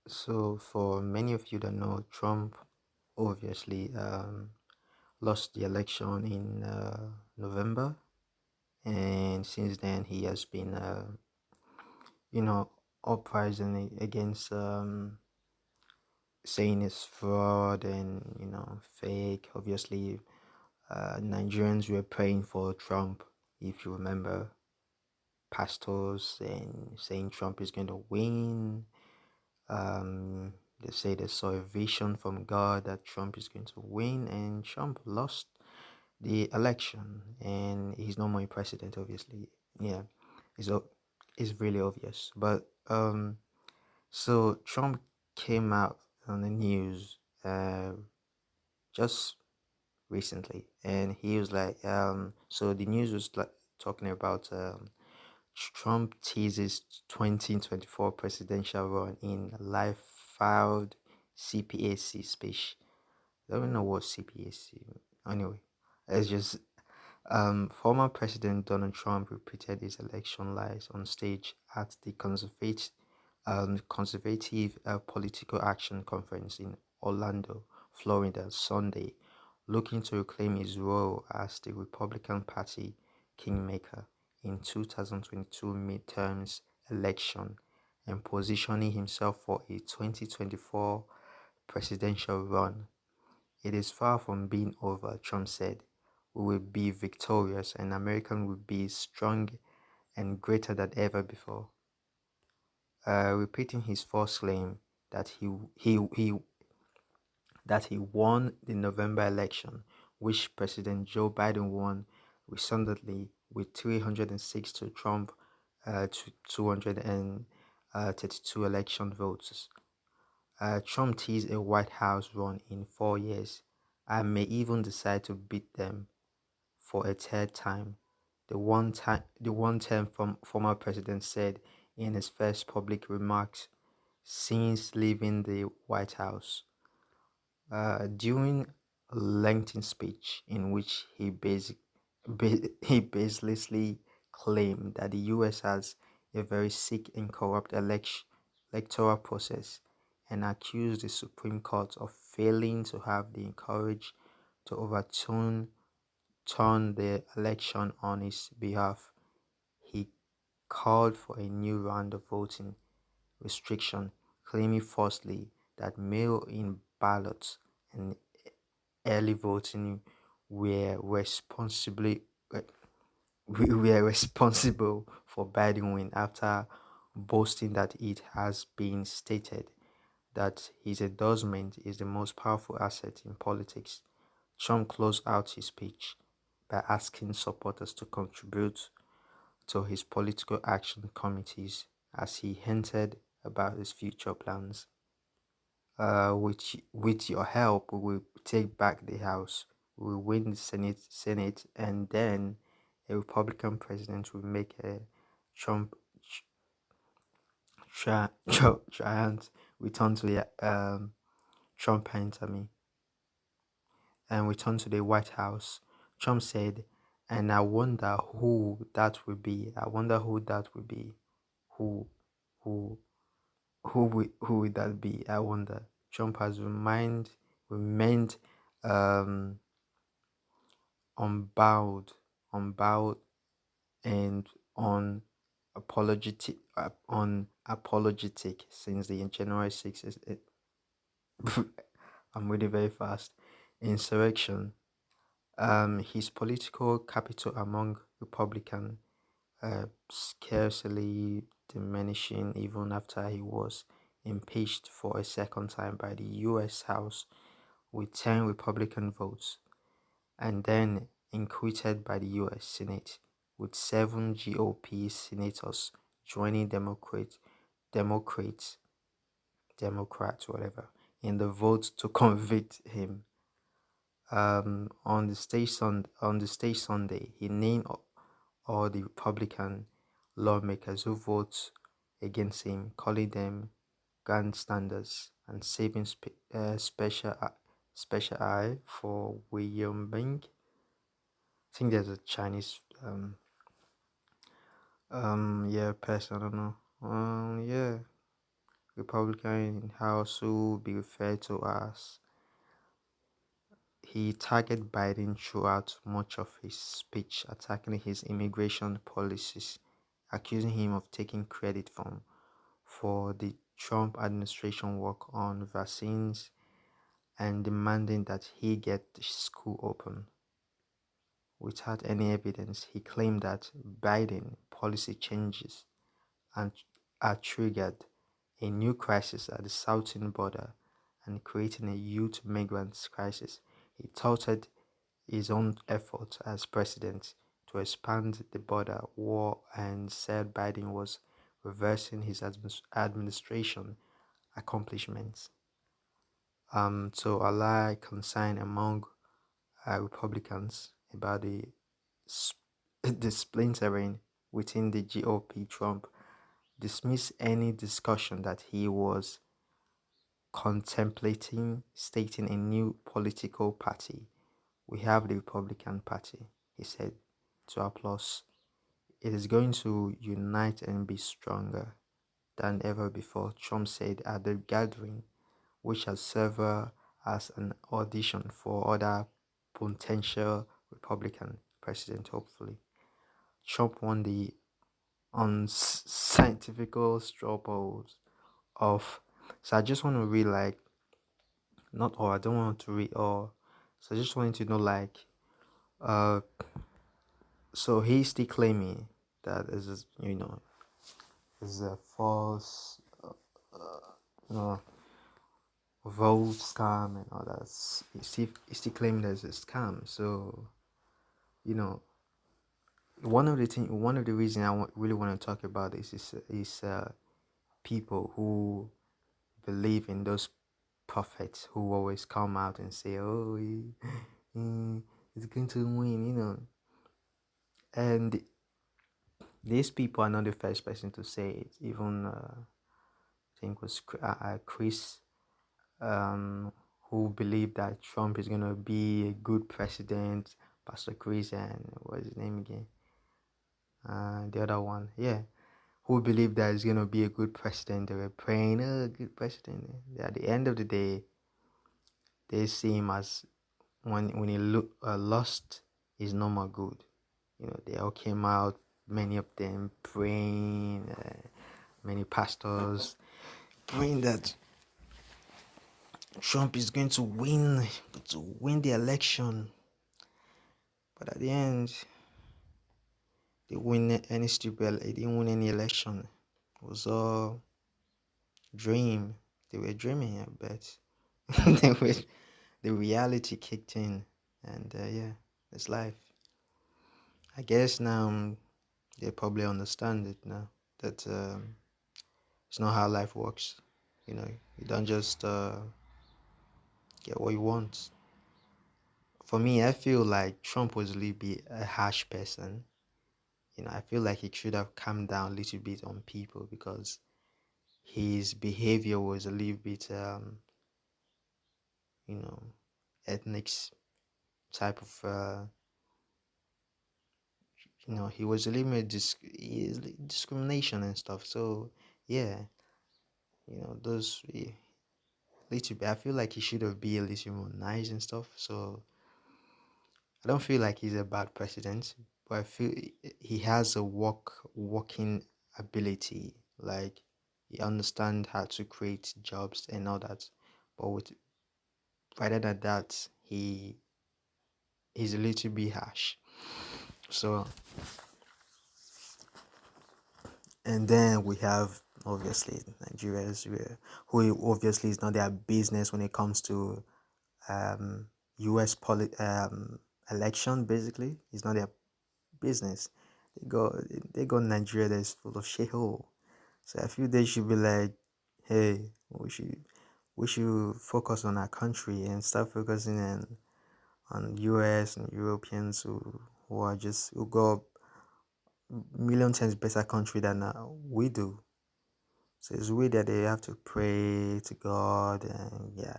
So, for many of you that know, Trump obviously lost the election in November, and since then he has been, you know, uprising against saying it's fraud and fake. Obviously, Nigerians were praying for Trump, if you remember, pastors and saying Trump is going to win. They say they saw a vision from God that Trump is going to win, and Trump lost the election, and he's no more a president. Obviously, yeah, it's it's really obvious. But so Trump came out on the news just recently, and he was like, so the news was like talking about Trump teases 2024 presidential run in live filed cpac speech. I don't know what cpac. Anyway, it's just former President Donald Trump repeated his election lies on stage at the Conservative Political Action Conference in Orlando, Florida, Sunday, looking to reclaim his role as the Republican Party kingmaker in 2022 midterms election and positioning himself for a 2024 presidential run. It is far from being over, Trump said. We will be victorious and America will be strong and greater than ever before. Repeating his false claim that he won the November election, which President Joe Biden won recently with 306 to Trump to 232 election votes. Trump teased a White House run in 4 years. I may even decide to beat them for a third time. The one-term former president said in his first public remarks since leaving the White House. During a lengthy speech in which he baselessly claimed that the U.S. has a very sick and corrupt electoral process and accused the Supreme Court of failing to have the courage to turn the election on his behalf. He called for a new round of voting restriction, claiming falsely that mail-in ballots and early voting were responsibly were responsible for Biden win after boasting that it has been stated that his endorsement is the most powerful asset in politics. Trump closed out his speech by asking supporters to contribute to his political action committees as he hinted about his future plans. With your help, we will take back the House, we will win the Senate, and then a Republican president will make a Trump triumph, return to the Trump enter and return to the White House. Trump said, and I wonder who that will be. I wonder who that will be. Who, who, who would that be? I wonder. Trump has remained um, unbowed, and unapologetic since the January 6th. I'm really very fast. Insurrection. His political capital among Republican scarcely diminishing even after he was impeached for a second time by the U.S. House with 10 Republican votes, and then acquitted by the U.S. Senate with 7 GOP senators joining Democrats, whatever, in the vote to convict him. On the stage Sunday, he named all the Republican lawmakers who vote against him, calling them grandstanders and saving special eye for William Bing. I think there's a Chinese yeah person. I don't know. Yeah. Republican in House will be referred to as. He targeted Biden throughout much of his speech, attacking his immigration policies, accusing him of taking credit for the Trump administration work on vaccines and demanding that he get the school open. Without any evidence, he claimed that Biden policy changes and are triggered a new crisis at the southern border and creating a youth migrants crisis. He touted his own efforts as president to expand the border war and said Biden was reversing his administration accomplishments. So ally concern among Republicans about the splintering within the GOP. Trump dismissed any discussion that he was contemplating stating a new political party. We have the Republican Party, he said to applause. It is going to unite and be stronger than ever before, Trump said at the gathering, which has served as an audition for other potential Republican president, hopefully. Trump won the unscientific straw polls of. So I just want to read like, not all, I don't want to read all. So I just wanted to know like, uh, so he's still claiming that is a false, uh, vote scam and all that. He's still claiming there's a scam. So you know, one of the reasons really want to talk about this is people who believe in those prophets who always come out and say, "Oh, it's going to win," and these people are not the first person to say it. Even I think was Chris, who believed that Trump is gonna be a good president. Pastor Chris and what's his name again? The other one, yeah, who believed that he's gonna be a good president. They were praying, "Oh, good president." At the end of the day, they see him as when he lost, is no more good. They all came out, many of them praying, many pastors praying that Trump is going to win the election. But at the end, they didn't win any election. It was all dream. They were dreaming, I bet. The reality kicked in, and yeah, it's life. I guess now they probably understand it now that it's not how life works. You don't just get what you want. For me, I feel like Trump was really be a harsh person. I feel like he should have calmed down a little bit on people because his behavior was a little bit, you know, ethnic type of, he was a little bit discrimination and stuff. So, yeah, those little bit. I feel like he should have been a little more nice and stuff. So, I don't feel like he's a bad president, but I feel he has a working ability. Like he understands how to create jobs and all that. But rather than that, he's a little bit harsh. So, and then we have obviously Nigerians who obviously is not their business when it comes to U.S. election. Basically, it's not their business. They go Nigeria that is full of shithole. So I feel they should be like, hey, we should focus on our country and start focusing on US and Europeans who are just who go million times better country than we do. So it's weird that they have to pray to God and yeah.